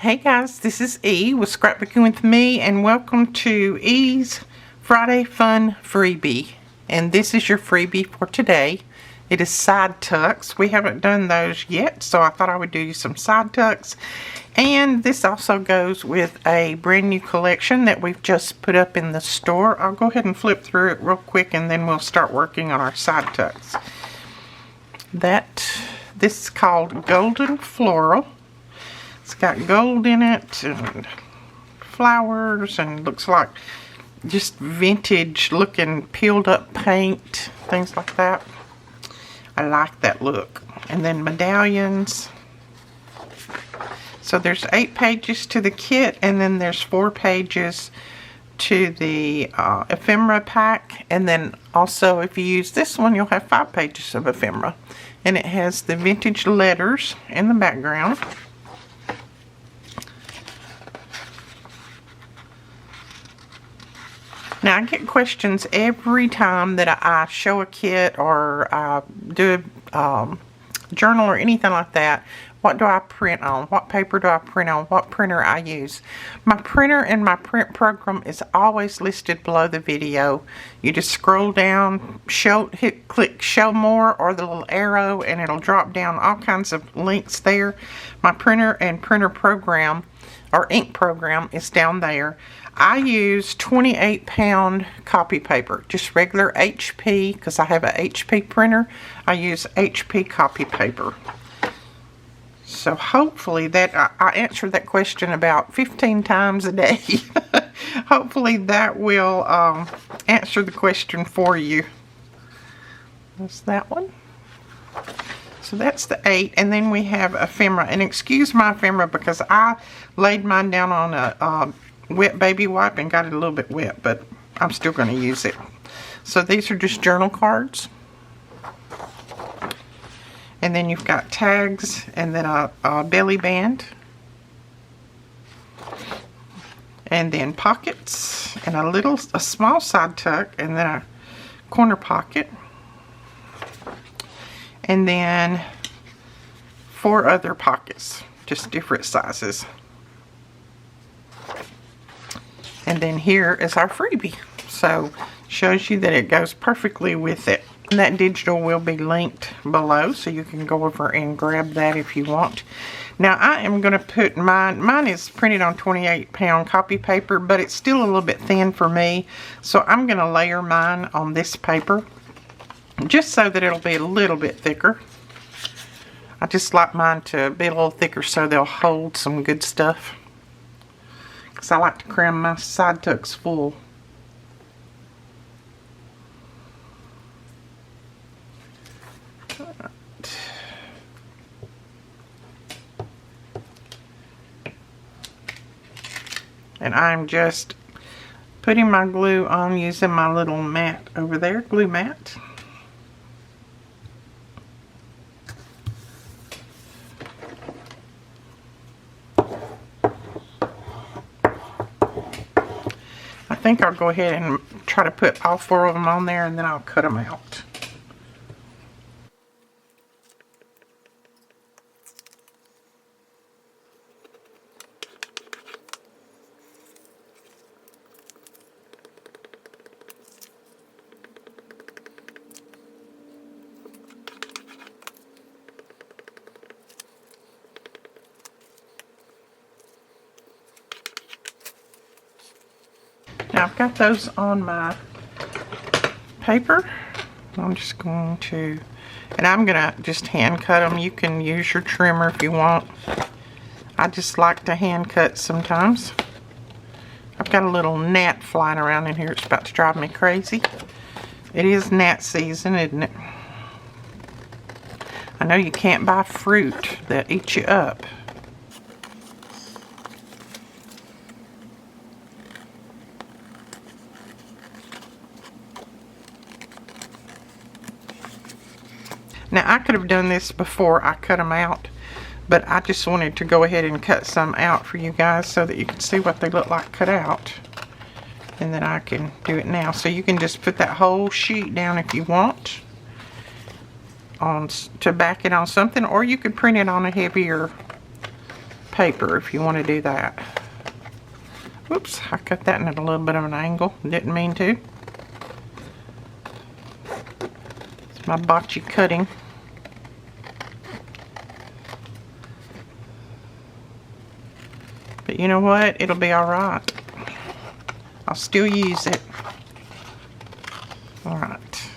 Hey guys, this is E with Scrapbooking with Me, and welcome to E's Friday Fun Freebie. And this is your freebie for today. It is side tucks. We haven't done those yet, so I thought I would do you some side tucks. And this also goes with a brand new collection that we've just put up in the store. I'll go ahead and flip through it real quick and then we'll start working on our side tucks. This is called Golden Floral. It's got gold in it and flowers, and looks like just vintage looking peeled up paint, things like that. I like that look. And then medallions. So there's 8 pages to the kit, and then there's 4 pages to the ephemera pack. And then also if you use this one, you'll have 5 pages of ephemera. And it has the vintage letters in the background. Now, I get questions every time that I show a kit or do a journal or anything like that. What do I print on? What paper do I print on? What printer I use? My printer and my print program is always listed below the video. You just scroll down, click show more or the little arrow, and it'll drop down all kinds of links there. My printer and printer program or ink program is down there. I use 28-pound copy paper, just regular HP, because I have a HP printer. I use HP copy paper. So hopefully that I answered that question about 15 times a day. Hopefully that will answer the question for you. That's that one. So that's the 8, and then we have ephemera. And excuse my ephemera because I laid mine down on a wet baby wipe and got it a little bit wet, but I'm still going to use it. So these are just journal cards. And then you've got tags, and then a belly band. And then pockets, and a small side tuck, and then a corner pocket. And then 4 other pockets, just different sizes. And then here is our freebie. So shows you that it goes perfectly with it. And that digital will be linked below, so you can go over and grab that if you want. Now I am going to put mine is printed on 28-pound copy paper, but it's still a little bit thin for me. So I'm going to layer mine on this paper, just so that it'll be a little bit thicker. I just like mine to be a little thicker so they'll hold some good stuff. Because I like to cram my side tucks full. And I'm just putting my glue on using my little mat over there, glue mat. I think I'll go ahead and try to put all 4 of them on there, and then I'll cut them out. Now I've got those on my paper. I'm just going to, and I'm going to just hand cut them. You can use your trimmer if you want. I just like to hand cut sometimes. I've got a little gnat flying around in here. It's about to drive me crazy. It is gnat season, isn't it? I know you can't buy fruit that eats you up. Now I could have done this before I cut them out, but I just wanted to go ahead and cut some out for you guys so that you can see what they look like cut out. And then I can do it now. So you can just put that whole sheet down if you want. to back it on something, or you could print it on a heavier paper if you want to do that. Whoops, I cut that in at a little bit of an angle. Didn't mean to. It's my botchy cutting. But you know what? It'll be alright. I'll still use it. Alright.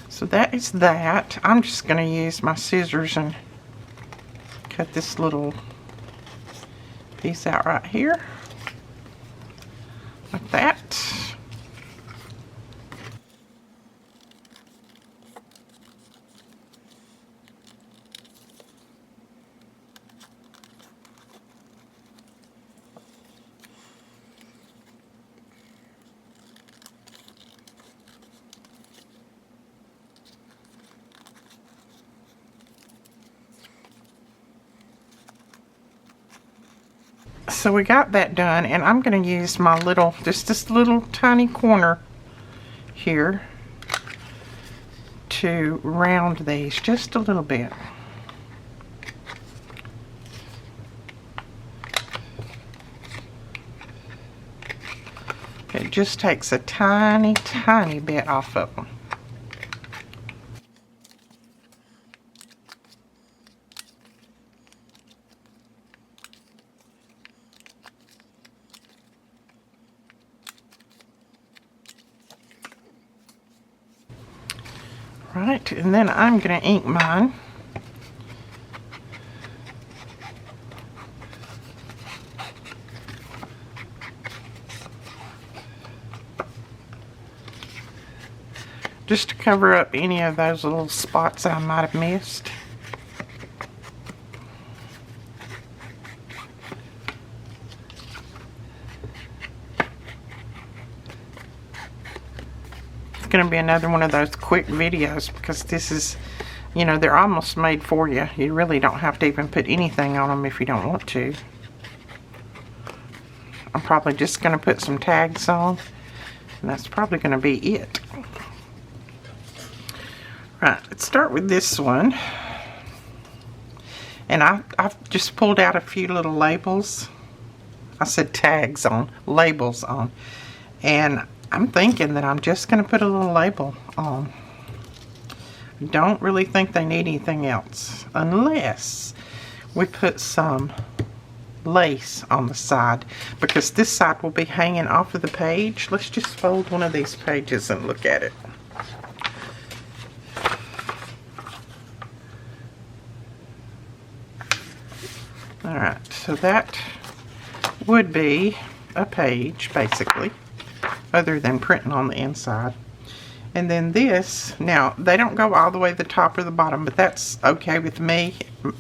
So that is that. I'm just going to use my scissors and cut this little piece out right here. Like that. So we got that done, and I'm going to use my little, just this little tiny corner here to round these just a little bit. It just takes a tiny, tiny bit off of them. Right, and then I'm going to ink mine. Just to cover up any of those little spots I might have missed. Going to be another one of those quick videos because this is, you know, they're almost made for you. You really don't have to even put anything on them if you don't want to. I'm probably just going to put some tags on, and that's probably going to be it. Right, let's start with this one. And I've just pulled out a few little labels. I said tags on, labels on. And I'm thinking that I'm just going to put a little label on. Don't really think they need anything else unless we put some lace on the side, because this side will be hanging off of the page. Let's just fold one of these pages and look at it. Alright, so that would be a page basically, other than printing on the inside. And then this, now they don't go all the way to the top or the bottom, but that's okay with me.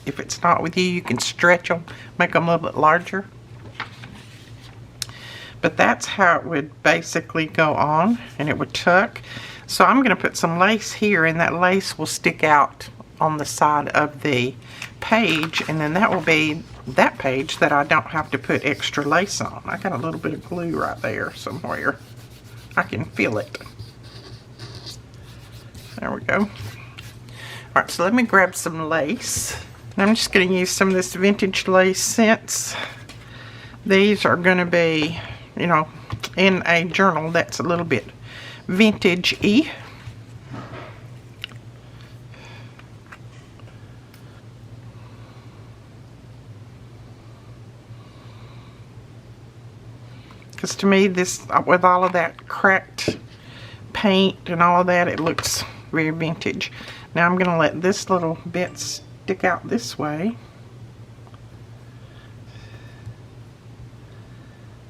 If it's not with you, you can stretch them, make them a little bit larger. But that's how it would basically go on, and it would tuck. So I'm going to put some lace here, and that lace will stick out on the side of the page, and then that will be that page that I don't have to put extra lace on. I got a little bit of glue right there somewhere. I can feel it. There we go. Alright, so let me grab some lace. And I'm just going to use some of this vintage lace scents. These are going to be, you know, in a journal that's a little bit vintage-y. Because to me, this, with all of that cracked paint and all of that, it looks very vintage. Now I'm going to let this little bit stick out this way.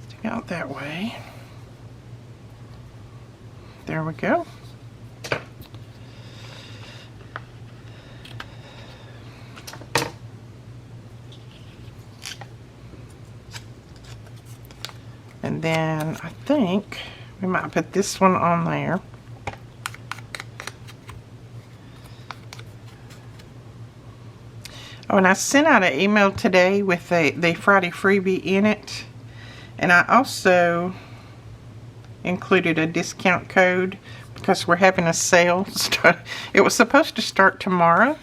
Stick out that way. There we go. And then I think we might put this one on there. Oh, and I sent out an email today with the Friday freebie in it. And I also included a discount code because we're having a sale. It was supposed to start tomorrow.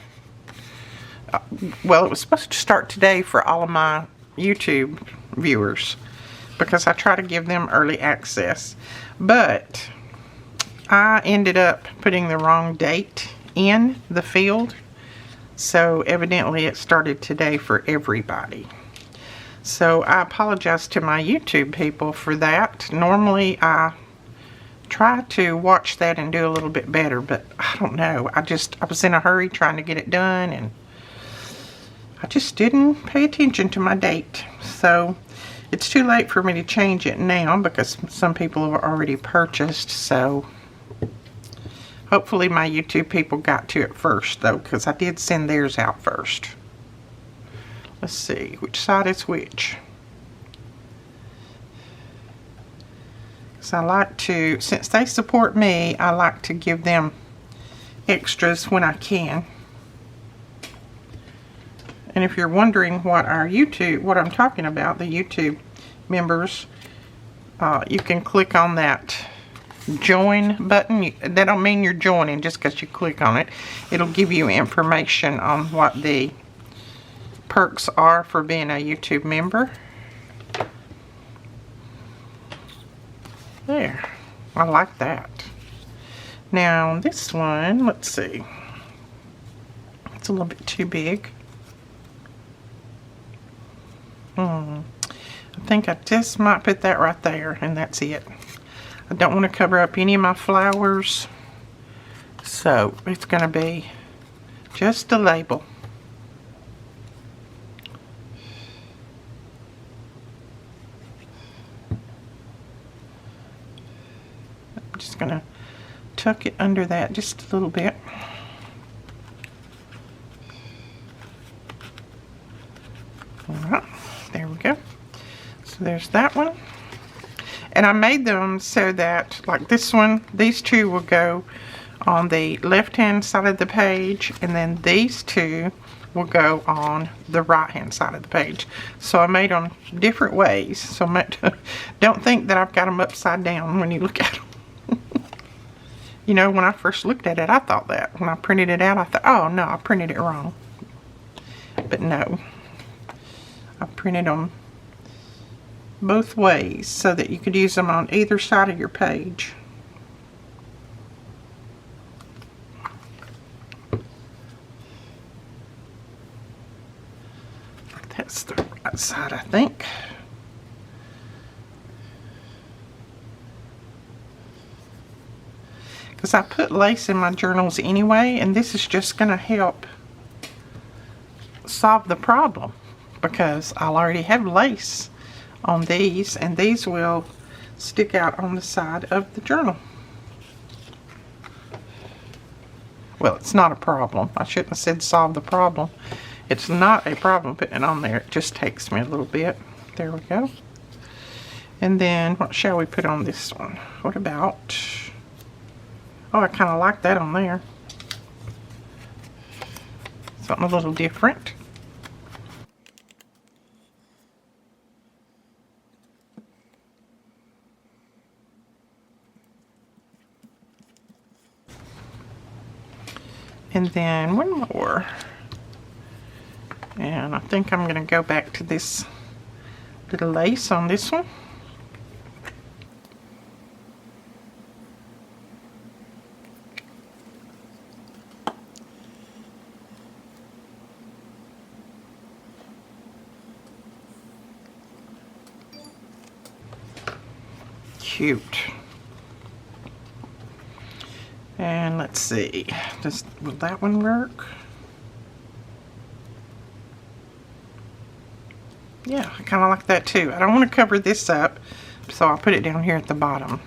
well, it was supposed to start today for all of my YouTube viewers because I try to give them early access. But I ended up putting the wrong date in the field. So evidently it started today for everybody. So I apologize to my YouTube people for that. Normally I try to watch that and do a little bit better, but I don't know. I was in a hurry trying to get it done, and I just didn't pay attention to my date. So it's too late for me to change it now because some people have already purchased. So hopefully my YouTube people got to it first though, because I did send theirs out first. Let's see which side is which. So I like to, since they support me, I like to give them extras when I can. And if you're wondering what I'm talking about, the YouTube members, you can click on that join button. That don't mean you're joining just because you click on it. It'll give you information on what the perks are for being a YouTube member. There, I like that. Now this one, let's see, it's a little bit too big. I think I just might put that right there, and that's it. I don't want to cover up any of my flowers, so it's going to be just a label. I'm just going to tuck it under that just a little bit. Alright, there we go. So there's that one. And I made them so that, like this one, these two will go on the left hand side of the page, and then these two will go on the right hand side of the page. So I made them different ways. So don't think that I've got them upside down when you look at them. You know, when I first looked at it, I thought that. When I printed it out, I thought, oh no, I printed it wrong. But no, I printed them both ways so that you could use them on either side of your page. That's the right side, I think. Because I put lace in my journals anyway, and this is just going to help solve the problem because I'll already have lace on these, and these will stick out on the side of the journal. Well, it's not a problem. I shouldn't have said solve the problem. It's not a problem putting it on there. It just takes me a little bit. There we go. And then what shall we put on this one? What about, oh, I kind of like that on there. Something a little different. And then one more. And I think I'm going to go back to this little lace on this one. Cute. And let's see, will that one work? Yeah, I kind of like that too. I don't want to cover this up, so I'll put it down here at the bottom.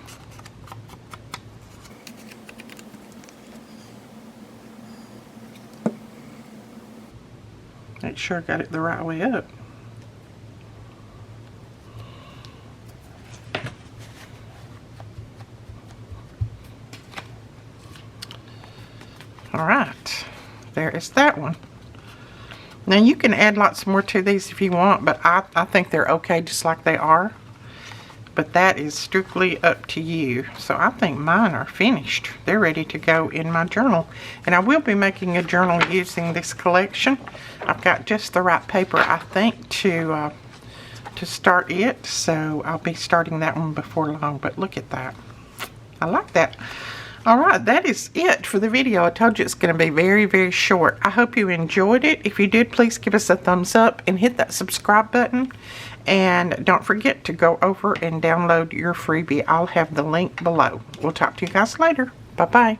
Make sure I got it the right way up. Alright, there is that one. Now you can add lots more to these if you want, but I think they're okay just like they are. but that is strictly up to you. So I think mine are finished. They're ready to go in my journal. And I will be making a journal using this collection. I've got just the right paper, I think, to start it. So I'll be starting that one before long. But look at that. I like that. Alright, that is it for the video. I told you it's going to be very, very short. I hope you enjoyed it. If you did, please give us a thumbs up and hit that subscribe button. And don't forget to go over and download your freebie. I'll have the link below. We'll talk to you guys later. Bye-bye.